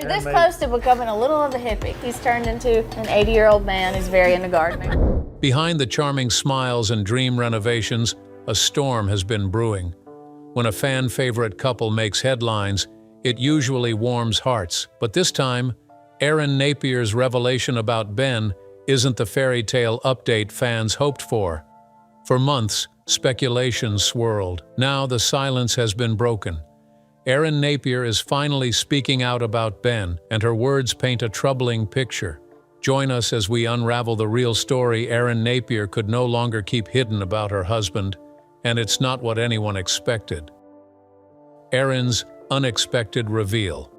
You're this close to becoming a little of a hippie. He's turned into an 80-year-old man who's very into gardening. Behind the charming smiles and dream renovations, a storm has been brewing. When a fan-favorite couple makes headlines, it usually warms hearts. But this time, Erin Napier's revelation about Ben isn't the fairy tale update fans hoped for. For months, speculation swirled. Now the silence has been broken. Erin Napier is finally speaking out about Ben, and her words paint a troubling picture. Join us as we unravel the real story Erin Napier could no longer keep hidden about her husband, and it's not what anyone expected. Erin's unexpected reveal.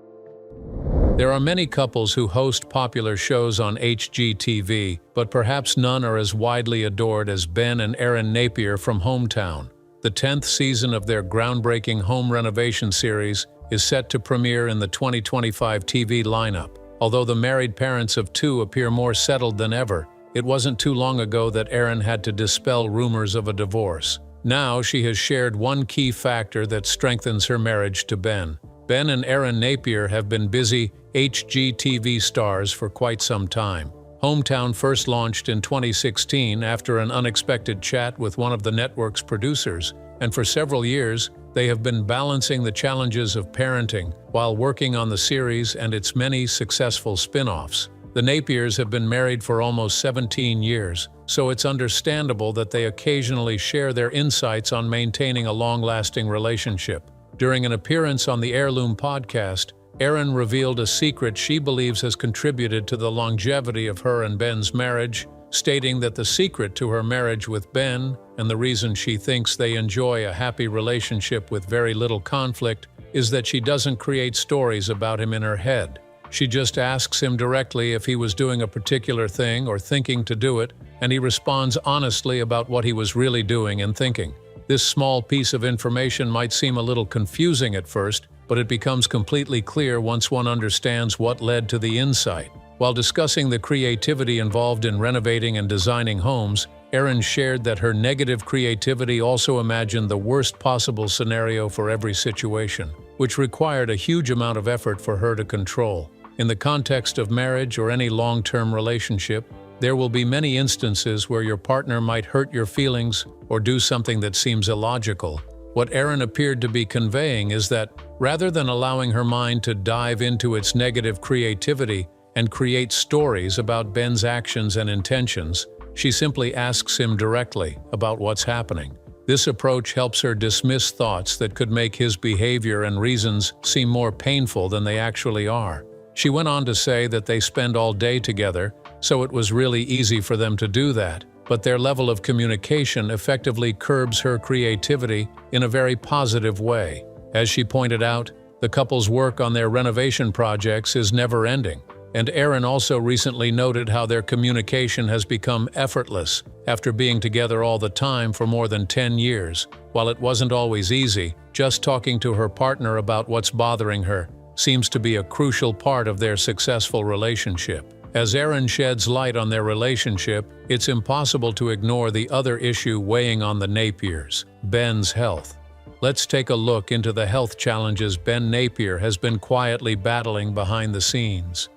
There are many couples who host popular shows on HGTV, but perhaps none are as widely adored as Ben and Erin Napier from Home Town. The 10th season of their groundbreaking home renovation series is set to premiere in the 2025 TV lineup. Although the married parents of two appear more settled than ever, it wasn't too long ago that Erin had to dispel rumors of a divorce. Now she has shared one key factor that strengthens her marriage to Ben. Ben and Erin Napier have been busy HGTV stars for quite some time. Home Town first launched in 2016 after an unexpected chat with one of the network's producers, and for several years, they have been balancing the challenges of parenting while working on the series and its many successful spin-offs. The Napiers have been married for almost 17 years, so it's understandable that they occasionally share their insights on maintaining a long-lasting relationship. During an appearance on the Heirloom podcast, Erin revealed a secret she believes has contributed to the longevity of her and Ben's marriage, stating that the secret to her marriage with Ben, and the reason she thinks they enjoy a happy relationship with very little conflict, is that she doesn't create stories about him in her head. She just asks him directly if he was doing a particular thing or thinking to do it, and he responds honestly about what he was really doing and thinking. This small piece of information might seem a little confusing at first, but it becomes completely clear once one understands what led to the insight. While discussing the creativity involved in renovating and designing homes, Erin shared that her negative creativity also imagined the worst possible scenario for every situation, which required a huge amount of effort for her to control. In the context of marriage or any long-term relationship, there will be many instances where your partner might hurt your feelings or do something that seems illogical. What Erin appeared to be conveying is that, rather than allowing her mind to dive into its negative creativity and create stories about Ben's actions and intentions, she simply asks him directly about what's happening. This approach helps her dismiss thoughts that could make his behavior and reasons seem more painful than they actually are. She went on to say that they spend all day together, so it was really easy for them to do that, but their level of communication effectively curbs her creativity in a very positive way. As she pointed out, the couple's work on their renovation projects is never-ending, and Erin also recently noted how their communication has become effortless after being together all the time for more than 10 years. While it wasn't always easy, just talking to her partner about what's bothering her seems to be a crucial part of their successful relationship. As Erin sheds light on their relationship, it's impossible to ignore the other issue weighing on the Napiers: Ben's health. Let's take a look into the health challenges Ben Napier has been quietly battling behind the scenes.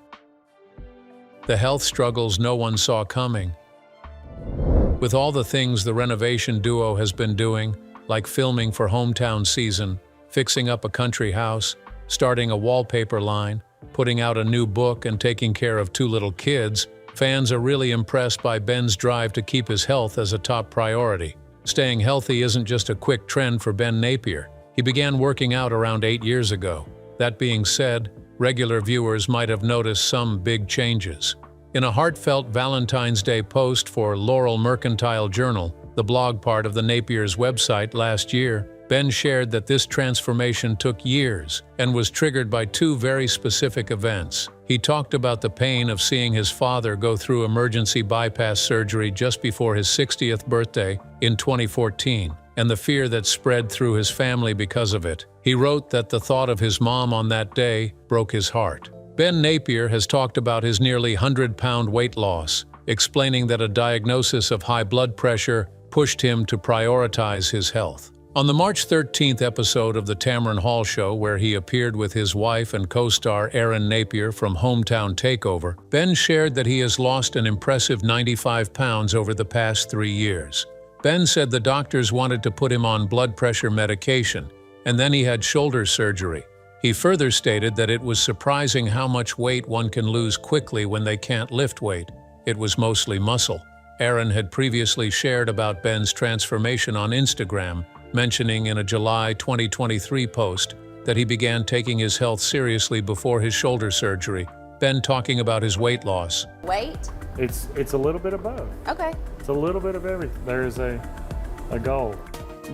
The health struggles no one saw coming. With all the things the renovation duo has been doing, like filming for Home Town season, fixing up a country house, starting a wallpaper line, putting out a new book, and taking care of two little kids, fans are really impressed by Ben's drive to keep his health as a top priority. Staying healthy isn't just a quick trend for Ben Napier. He began working out around 8 years ago. That being said, regular viewers might have noticed some big changes. In a heartfelt Valentine's Day post for Laurel Mercantile Journal, the blog part of the Napiers' website last year, Ben shared that this transformation took years and was triggered by two very specific events. He talked about the pain of seeing his father go through emergency bypass surgery just before his 60th birthday in 2014, and the fear that spread through his family because of it. He wrote that the thought of his mom on that day broke his heart. Ben Napier has talked about his nearly 100-pound weight loss, explaining that a diagnosis of high blood pressure pushed him to prioritize his health. On the March 13th episode of the Tamron Hall Show, where he appeared with his wife and co-star Erin Napier from Hometown Takeover, Ben shared that he has lost an impressive 95 pounds over the past 3 years. Ben said the doctors wanted to put him on blood pressure medication, and then he had shoulder surgery. He further stated that it was surprising how much weight one can lose quickly when they can't lift weight. It was mostly muscle. Erin had previously shared about Ben's transformation on Instagram, mentioning in a July 2023 post that he began taking his health seriously before his shoulder surgery. Ben talking about his weight loss. Weight? It's a little bit of both. Okay. It's a little bit of everything. There is a goal.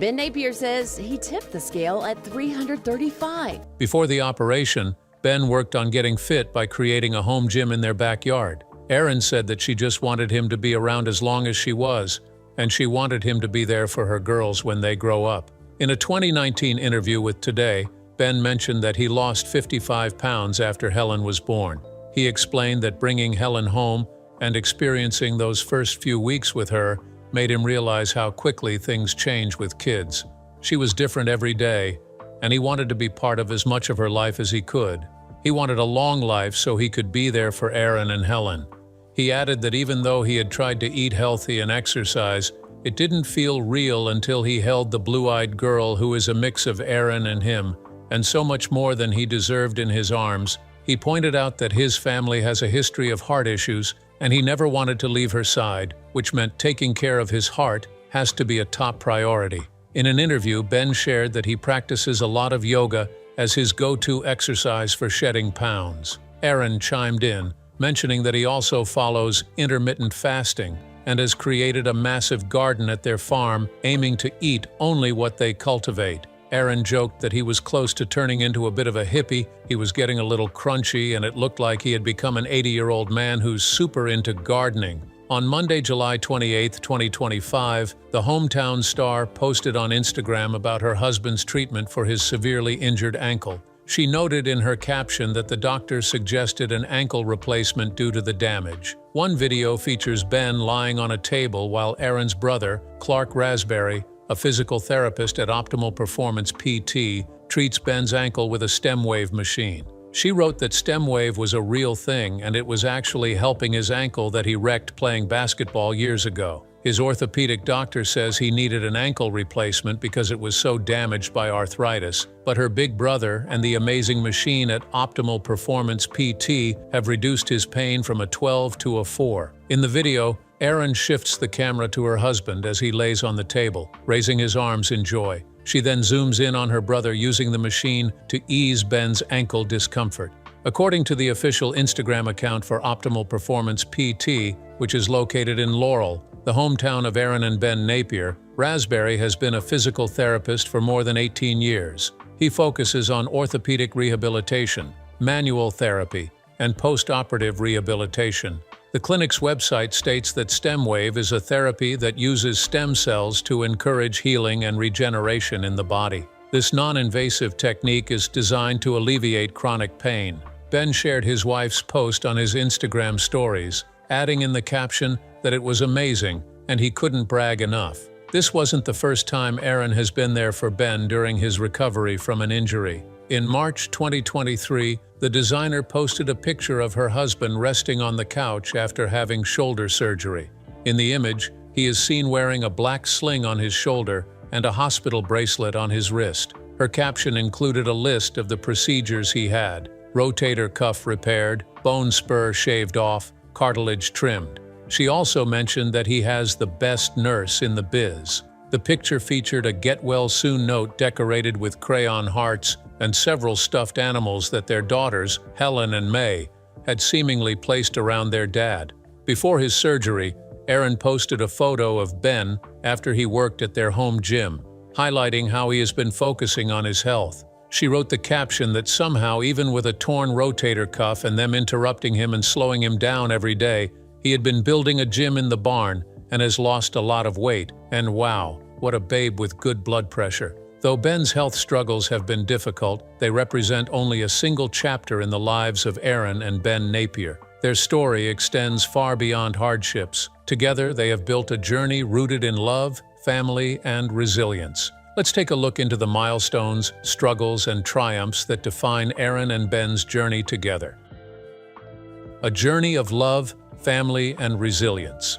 Ben Napier says he tipped the scale at 335. Before the operation, Ben worked on getting fit by creating a home gym in their backyard. Erin said that she just wanted him to be around as long as she was, and she wanted him to be there for her girls when they grow up. In a 2019 interview with Today, Ben mentioned that he lost 55 pounds after Helen was born. He explained that bringing Helen home and experiencing those first few weeks with her made him realize how quickly things change with kids. She was different every day, and he wanted to be part of as much of her life as he could. He wanted a long life so he could be there for Erin and Helen. He added that even though he had tried to eat healthy and exercise, it didn't feel real until he held the blue-eyed girl who is a mix of Erin and him, and so much more than he deserved in his arms. He pointed out that his family has a history of heart issues, and he never wanted to leave her side, which meant taking care of his heart has to be a top priority. In an interview, Ben shared that he practices a lot of yoga as his go-to exercise for shedding pounds. Erin chimed in, mentioning that he also follows intermittent fasting and has created a massive garden at their farm, aiming to eat only what they cultivate. Erin joked that he was close to turning into a bit of a hippie. He was getting a little crunchy, and it looked like he had become an 80-year-old man who's super into gardening. On Monday, July 28, 2025, the Hometown star posted on Instagram about her husband's treatment for his severely injured ankle. She noted in her caption that the doctor suggested an ankle replacement due to the damage. One video features Ben lying on a table while Erin's brother, Clark Raspberry, a physical therapist at Optimal Performance PT, treats Ben's ankle with a stem wave machine. She wrote that stem wave was a real thing and it was actually helping his ankle that he wrecked playing basketball years ago. His orthopedic doctor says he needed an ankle replacement because it was so damaged by arthritis, but her big brother and the amazing machine at Optimal Performance PT have reduced his pain from a 12 to a 4. In the video, Erin shifts the camera to her husband as he lays on the table, raising his arms in joy. She then zooms in on her brother using the machine to ease Ben's ankle discomfort. According to the official Instagram account for Optimal Performance PT, which is located in Laurel, the hometown of Erin and Ben Napier, Raspberry has been a physical therapist for more than 18 years. He focuses on orthopedic rehabilitation, manual therapy, and post-operative rehabilitation. The clinic's website states that StemWave is a therapy that uses stem cells to encourage healing and regeneration in the body. This non-invasive technique is designed to alleviate chronic pain. Ben shared his wife's post on his Instagram stories, adding in the caption that it was amazing and he couldn't brag enough. This wasn't the first time Erin has been there for Ben during his recovery from an injury. In March 2023, the designer posted a picture of her husband resting on the couch after having shoulder surgery. In the image, he is seen wearing a black sling on his shoulder and a hospital bracelet on his wrist. Her caption included a list of the procedures he had: rotator cuff repaired, bone spur shaved off, cartilage trimmed. She also mentioned that he has the best nurse in the biz. The picture featured a get well soon note decorated with crayon hearts and several stuffed animals that their daughters, Helen and May, had seemingly placed around their dad. Before his surgery, Erin posted a photo of Ben after he worked at their home gym, highlighting how he has been focusing on his health. She wrote the caption that somehow, even with a torn rotator cuff and them interrupting him and slowing him down every day, he had been building a gym in the barn and has lost a lot of weight. And wow, what a babe with good blood pressure. Though Ben's health struggles have been difficult, they represent only a single chapter in the lives of Erin and Ben Napier. Their story extends far beyond hardships. Together, they have built a journey rooted in love, family, and resilience. let's take a look into the milestones, struggles, and triumphs that define Erin and Ben's journey together. A journey of love, family, and resilience.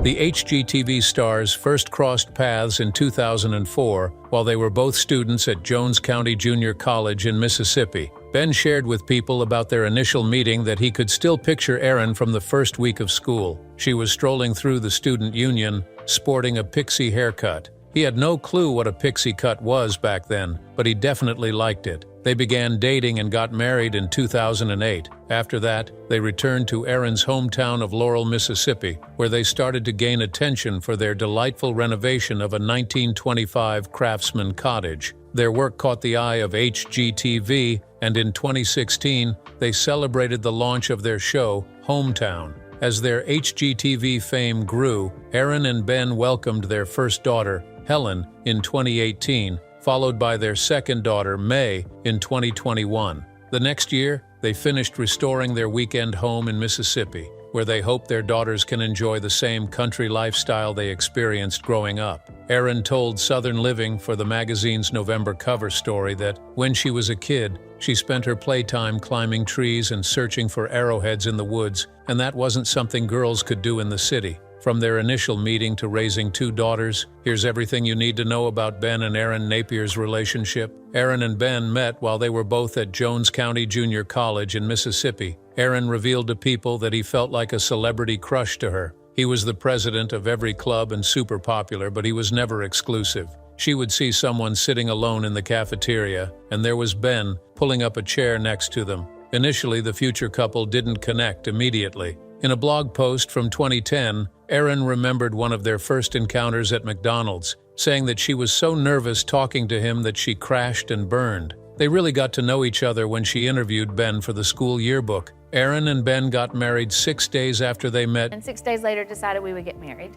The HGTV stars first crossed paths in 2004 while they were both students at Jones County Junior College in Mississippi. Ben shared with people about their initial meeting that he could still picture Erin from the first week of school. She was strolling through the student union, sporting a pixie haircut. He had no clue what a pixie cut was back then, but he definitely liked it. They began dating and got married in 2008. After that, they returned to Erin's hometown of Laurel, Mississippi, where they started to gain attention for their delightful renovation of a 1925 craftsman cottage. Their work caught the eye of HGTV, and in 2016, they celebrated the launch of their show, Home Town. As their HGTV fame grew, Erin and Ben welcomed their first daughter, Helen, in 2018, followed by their second daughter, May, in 2021. The next year, they finished restoring their weekend home in Mississippi, where they hope their daughters can enjoy the same country lifestyle they experienced growing up. Erin told Southern Living for the magazine's November cover story that when she was a kid, she spent her playtime climbing trees and searching for arrowheads in the woods, and that wasn't something girls could do in the city. From their initial meeting to raising two daughters, here's everything you need to know about Ben and Erin Napier's relationship. Erin and Ben met while they were both at Jones County Junior College in Mississippi. Erin revealed to people that he felt like a celebrity crush to her. He was the president of every club and super popular, but he was never exclusive. She would see someone sitting alone in the cafeteria, and there was Ben pulling up a chair next to them. Initially, the future couple didn't connect immediately. In a blog post from 2010, Erin remembered one of their first encounters at McDonald's, saying that she was so nervous talking to him that she crashed and burned. They really got to know each other when she interviewed Ben for the school yearbook. Erin and Ben got married 6 days after they met. And 6 days later decided we would get married.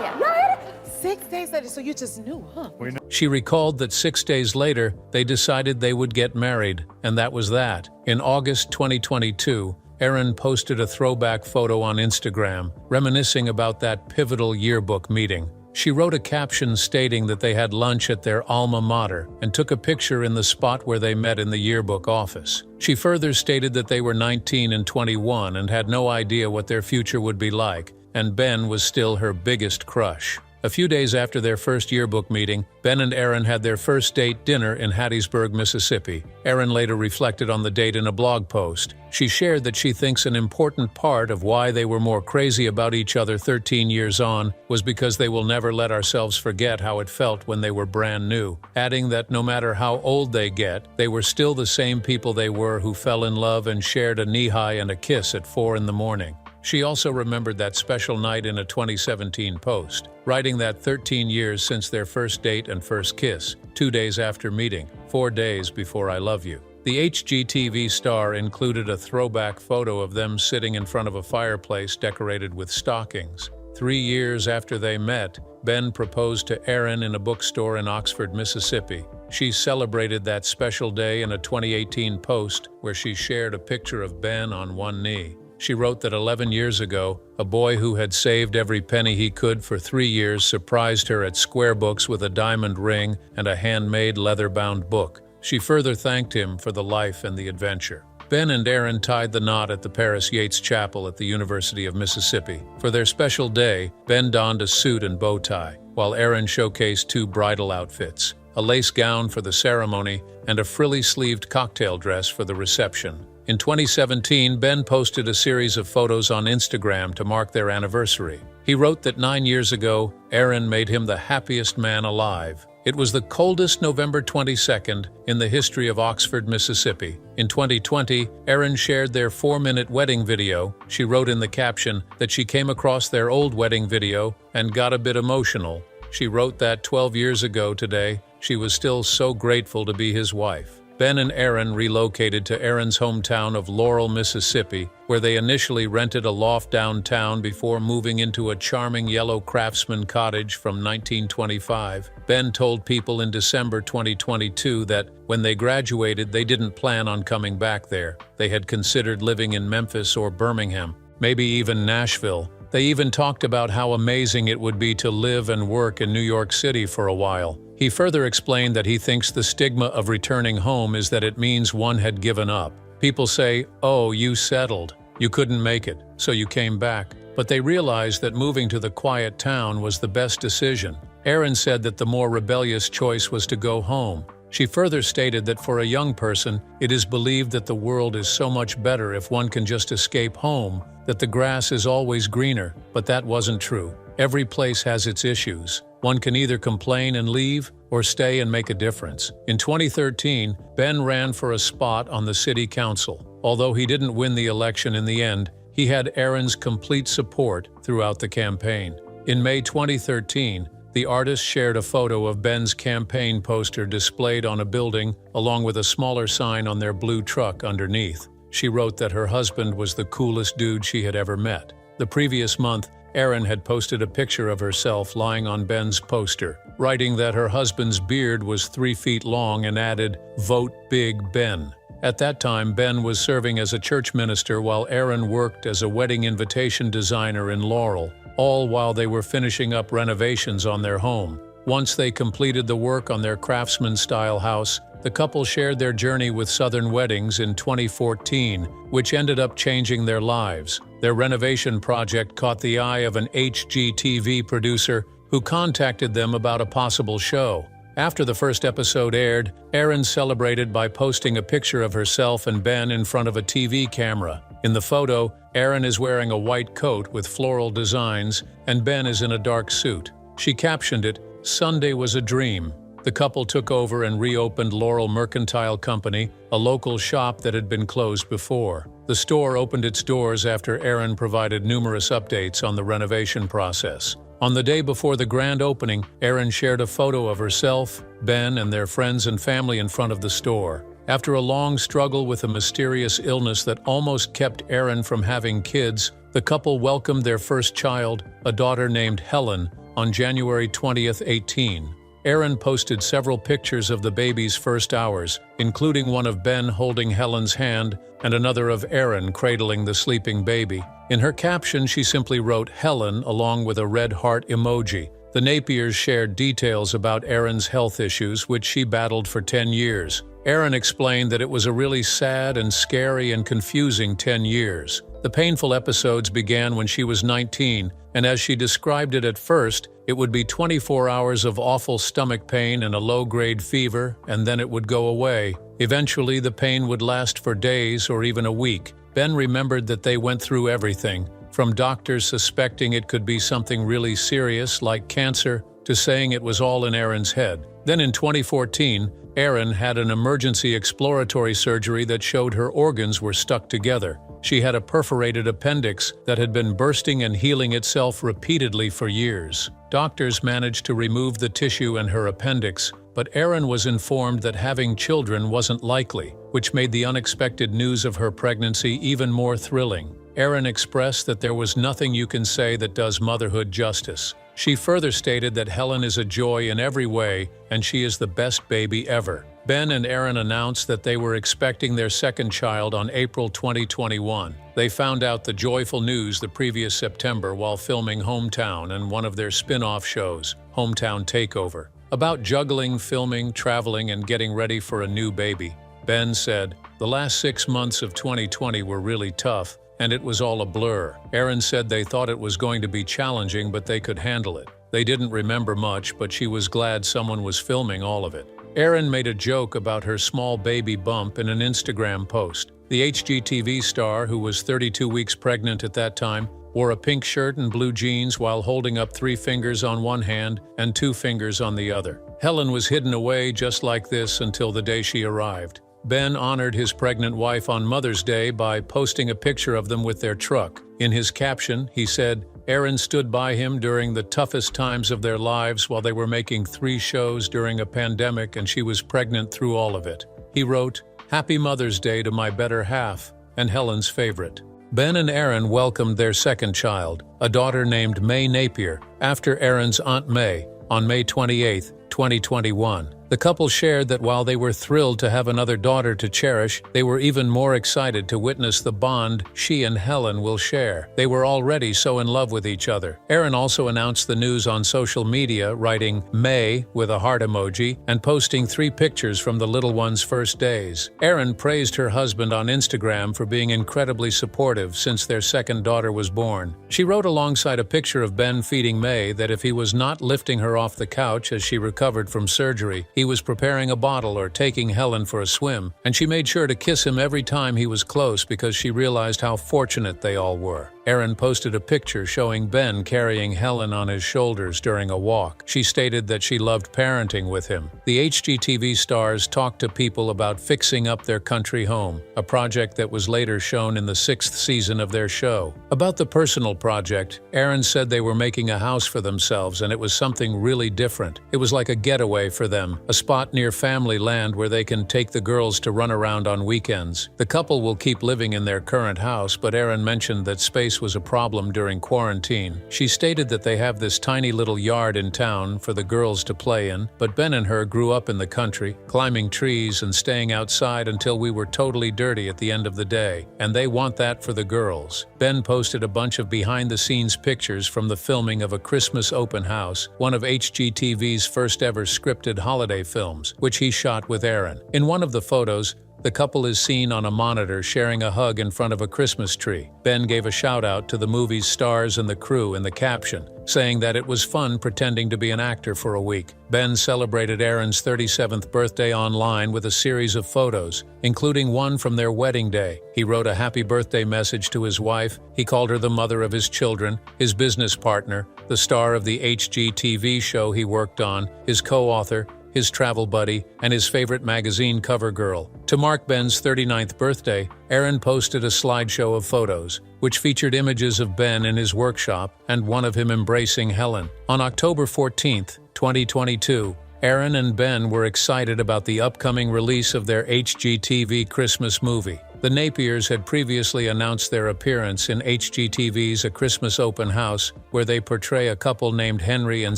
Yeah. What? 6 days later, so you just knew, huh? She recalled that 6 days later, they decided they would get married, and that was that. In August 2022, Erin posted a throwback photo on Instagram, reminiscing about that pivotal yearbook meeting. She wrote a caption stating that they had lunch at their alma mater and took a picture in the spot where they met in the yearbook office. She further stated that they were 19 and 21 and had no idea what their future would be like, and Ben was still her biggest crush. A few days after their first yearbook meeting, Ben and Erin had their first date dinner in Hattiesburg, Mississippi. Erin later reflected on the date in a blog post. She shared that she thinks an important part of why they were more crazy about each other 13 years on was because they will never let ourselves forget how it felt when they were brand new, adding that no matter how old they get, they were still the same people they were who fell in love and shared a knee-high and a kiss at 4 in the morning. She also remembered that special night in a 2017 post, writing that 13 years since their first date and first kiss, 2 days after meeting, 4 days before I love you. The HGTV star included a throwback photo of them sitting in front of a fireplace decorated with stockings. 3 years after they met, Ben proposed to Erin in a bookstore in Oxford, Mississippi. She celebrated that special day in a 2018 post where she shared a picture of Ben on one knee. She wrote that 11 years ago, a boy who had saved every penny he could for 3 years surprised her at Square Books with a diamond ring and a handmade leather-bound book. She further thanked him for the life and the adventure. Ben and Erin tied the knot at the Paris Yates Chapel at the University of Mississippi. For their special day, Ben donned a suit and bow tie, while Erin showcased 2 bridal outfits, a lace gown for the ceremony and a frilly-sleeved cocktail dress for the reception. In 2017, Ben posted a series of photos on Instagram to mark their anniversary. He wrote that 9 years ago, Erin made him the happiest man alive. It was the coldest November 22nd in the history of Oxford, Mississippi. In 2020, Erin shared their 4-minute wedding video. She wrote in the caption that she came across their old wedding video and got a bit emotional. She wrote that 12 years ago today, she was still so grateful to be his wife. Ben and Erin relocated to Erin's hometown of Laurel, Mississippi, where they initially rented a loft downtown before moving into a charming yellow craftsman cottage from 1925. Ben told people in December 2022 that when they graduated, they didn't plan on coming back there. They had considered living in Memphis or Birmingham, maybe even Nashville, They even talked about how amazing it would be to live and work in New York City for a while. He further explained that he thinks the stigma of returning home is that it means one had given up. People say, "Oh, you settled. You couldn't make it, so you came back." But they realized that moving to the quiet town was the best decision. Erin said that the more rebellious choice was to go home. She further stated that for a young person, it is believed that the world is so much better if one can just escape home, that the grass is always greener, but that wasn't true. Every place has its issues. One can either complain and leave, or stay and make a difference. In 2013, Ben ran for a spot on the city council. Although he didn't win the election in the end, he had Erin's complete support throughout the campaign. In May 2013, the artist shared a photo of Ben's campaign poster displayed on a building, along with a smaller sign on their blue truck underneath. She wrote that her husband was the coolest dude she had ever met. The previous month, Erin had posted a picture of herself lying on Ben's poster, writing that her husband's beard was 3 feet long and added, "Vote Big Ben." At that time, Ben was serving as a church minister while Erin worked as a wedding invitation designer in Laurel, all while they were finishing up renovations on their home. Once they completed the work on their craftsman-style house, the couple shared their journey with Southern Weddings in 2014, which ended up changing their lives. Their renovation project caught the eye of an HGTV producer who contacted them about a possible show. After the first episode aired, Erin celebrated by posting a picture of herself and Ben in front of a TV camera. In the photo, Erin is wearing a white coat with floral designs, and Ben is in a dark suit. She captioned it, "Sunday was a dream." The couple took over and reopened Laurel Mercantile Company, a local shop that had been closed before. The store opened its doors after Erin provided numerous updates on the renovation process. On the day before the grand opening, Erin shared a photo of herself, Ben, and their friends and family in front of the store. After a long struggle with a mysterious illness that almost kept Erin from having kids, the couple welcomed their first child, a daughter named Helen, on January 20th, 2018. Erin posted several pictures of the baby's first hours, including one of Ben holding Helen's hand and another of Erin cradling the sleeping baby. In her caption, she simply wrote Helen along with a red heart emoji. The Napiers shared details about Erin's health issues, which she battled for 10 years. Erin explained that it was a really sad and scary and confusing 10 years. The painful episodes began when she was 19, and as she described it at first, it would be 24 hours of awful stomach pain and a low-grade fever, and then it would go away. Eventually, the pain would last for days or even a week. Ben remembered that they went through everything, from doctors suspecting it could be something really serious like cancer to saying it was all in Erin's head. Then in 2014, Erin had an emergency exploratory surgery that showed her organs were stuck together. She had a perforated appendix that had been bursting and healing itself repeatedly for years. Doctors managed to remove the tissue in her appendix, but Erin was informed that having children wasn't likely, which made the unexpected news of her pregnancy even more thrilling. Erin expressed that there was nothing you can say that does motherhood justice. She further stated that Helen is a joy in every way, and she is the best baby ever. Ben and Erin announced that they were expecting their second child on April 2021. They found out the joyful news the previous September while filming Home Town and one of their spin-off shows, Home Town Takeover, about juggling, filming, traveling, and getting ready for a new baby. Ben said, "The last 6 months of 2020 were really tough, and it was all a blur." Erin said they thought it was going to be challenging, but they could handle it. They didn't remember much, but she was glad someone was filming all of it. Erin made a joke about her small baby bump in an Instagram post. The HGTV star, who was 32 weeks pregnant at that time, wore a pink shirt and blue jeans while holding up 3 fingers on one hand and 2 fingers on the other. Helen was hidden away just like this until the day she arrived. Ben honored his pregnant wife on Mother's Day by posting a picture of them with their truck. In his caption, he said, Erin stood by him during the toughest times of their lives while they were making 3 shows during a pandemic, and she was pregnant through all of it. He wrote, "Happy Mother's Day to my better half," and Helen's favorite. Ben and Erin welcomed their second child, a daughter named Napier, after Erin's Aunt May. On May 28th, 2021. The couple shared that while they were thrilled to have another daughter to cherish, they were even more excited to witness the bond she and Helen will share. They were already so in love with each other. Erin also announced the news on social media, writing May with a heart emoji and posting 3 pictures from the little one's first days. Erin praised her husband on Instagram for being incredibly supportive since their second daughter was born. She wrote alongside a picture of Ben feeding May that if he was not lifting her off the couch as she recovered from surgery, he was preparing a bottle or taking Helen for a swim, and she made sure to kiss him every time he was close because she realized how fortunate they all were. Erin posted a picture showing Ben carrying Helen on his shoulders during a walk. She stated that she loved parenting with him. The HGTV stars talked to people about fixing up their country home, a project that was later shown in the 6th season of their show. About the personal project, Erin said they were making a house for themselves and it was something really different. It was like a getaway for them, a spot near family land where they can take the girls to run around on weekends. The couple will keep living in their current house, but Erin mentioned that space was a problem during quarantine. She stated that they have this tiny little yard in town for the girls to play in, but Ben and her grew up in the country, climbing trees and staying outside until we were totally dirty at the end of the day, and they want that for the girls. Ben posted a bunch of behind-the-scenes pictures from the filming of a Christmas open house, one of HGTV's first ever scripted holiday films, which he shot with Erin. In one of the photos, the couple is seen on a monitor sharing a hug in front of a Christmas tree. Ben gave a shout-out to the movie's stars and the crew in the caption, saying that it was fun pretending to be an actor for a week. Ben celebrated Erin's 37th birthday online with a series of photos, including one from their wedding day. He wrote a happy birthday message to his wife. He called her the mother of his children, his business partner, the star of the HGTV show he worked on, his co-author, his travel buddy, and his favorite magazine cover girl. To mark Ben's 39th birthday, Erin posted a slideshow of photos, which featured images of Ben in his workshop and one of him embracing Helen. On October 14, 2022, Erin and Ben were excited about the upcoming release of their HGTV Christmas movie. The Napiers had previously announced their appearance in HGTV's A Christmas Open House, where they portray a couple named Henry and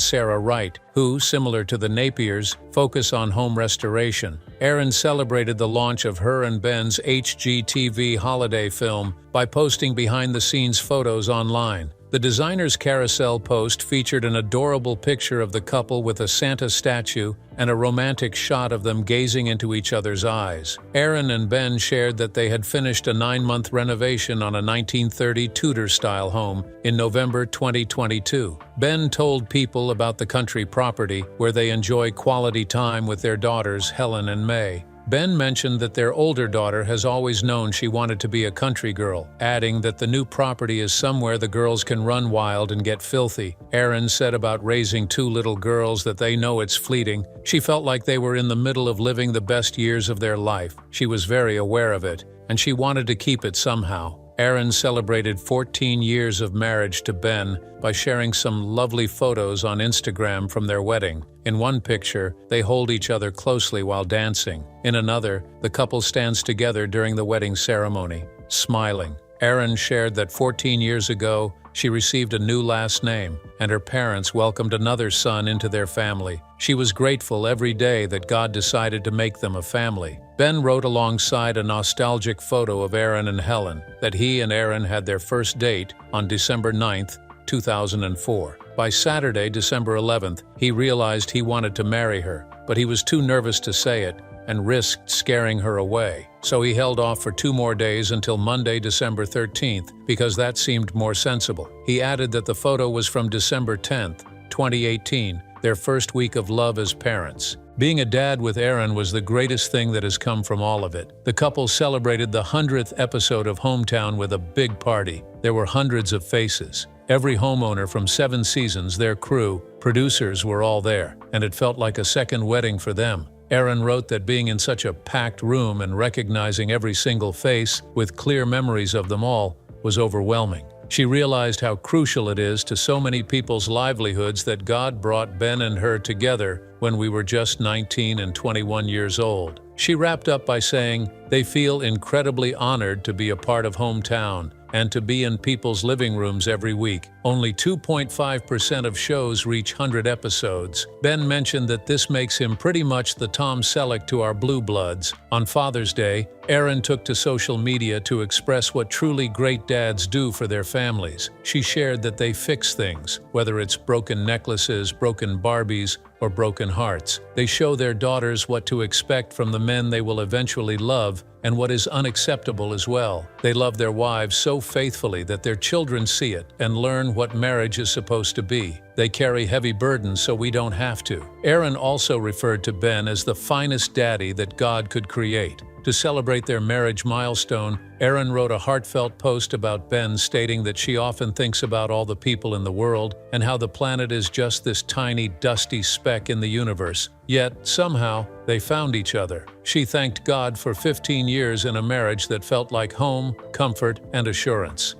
Sarah Wright, who, similar to the Napiers, focus on home restoration. Erin celebrated the launch of her and Ben's HGTV holiday film by posting behind-the-scenes photos online. The designer's carousel post featured an adorable picture of the couple with a Santa statue and a romantic shot of them gazing into each other's eyes. Erin and Ben shared that they had finished a 9-month renovation on a 1930 Tudor-style home in November 2022. Ben told people about the country property, where they enjoy quality time with their daughters Helen and May. Ben mentioned that their older daughter has always known she wanted to be a country girl, adding that the new property is somewhere the girls can run wild and get filthy. Erin said about raising 2 little girls that they know it's fleeting. She felt like they were in the middle of living the best years of their life. She was very aware of it, and she wanted to keep it somehow. Erin celebrated 14 years of marriage to Ben by sharing some lovely photos on Instagram from their wedding. In one picture, they hold each other closely while dancing. In another, the couple stands together during the wedding ceremony, smiling. Erin shared that 14 years ago, she received a new last name, and her parents welcomed another son into their family. She was grateful every day that God decided to make them a family. Ben wrote alongside a nostalgic photo of Erin and Helen that he and Erin had their first date on December 9, 2004. By Saturday, December 11th, he realized he wanted to marry her, but he was too nervous to say it and risked scaring her away. So he held off for 2 more days until Monday, December 13th, because that seemed more sensible. He added that the photo was from December 10th, 2018, their first week of love as parents. Being a dad with Erin was the greatest thing that has come from all of it. The couple celebrated the 100th episode of Home Town with a big party. There were hundreds of faces. Every homeowner from 7 seasons, their crew, producers were all there, and it felt like a second wedding for them. Erin wrote that being in such a packed room and recognizing every single face with clear memories of them all was overwhelming. She realized how crucial it is to so many people's livelihoods that God brought Ben and her together when we were just 19 and 21 years old. She wrapped up by saying, "They feel incredibly honored to be a part of Home Town. and to be in people's living rooms every week. Only 2.5% of shows reach 100 episodes. Ben mentioned that this makes him pretty much the Tom Selleck to our blue bloods. On Father's Day, Erin took to social media to express what truly great dads do for their families. She shared that they fix things, whether it's broken necklaces, broken Barbies, or broken hearts. They show their daughters what to expect from the men they will eventually love and what is unacceptable as well. They love their wives so faithfully that their children see it and learn what marriage is supposed to be. They carry heavy burdens so we don't have to. Erin also referred to Ben as the finest daddy that God could create. To celebrate their marriage milestone, Erin wrote a heartfelt post about Ben, stating that she often thinks about all the people in the world and how the planet is just this tiny, dusty speck in the universe. Yet, somehow, they found each other. She thanked God for 15 years in a marriage that felt like home, comfort, and assurance.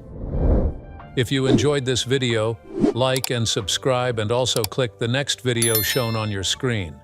If you enjoyed this video, like and subscribe, and also click the next video shown on your screen.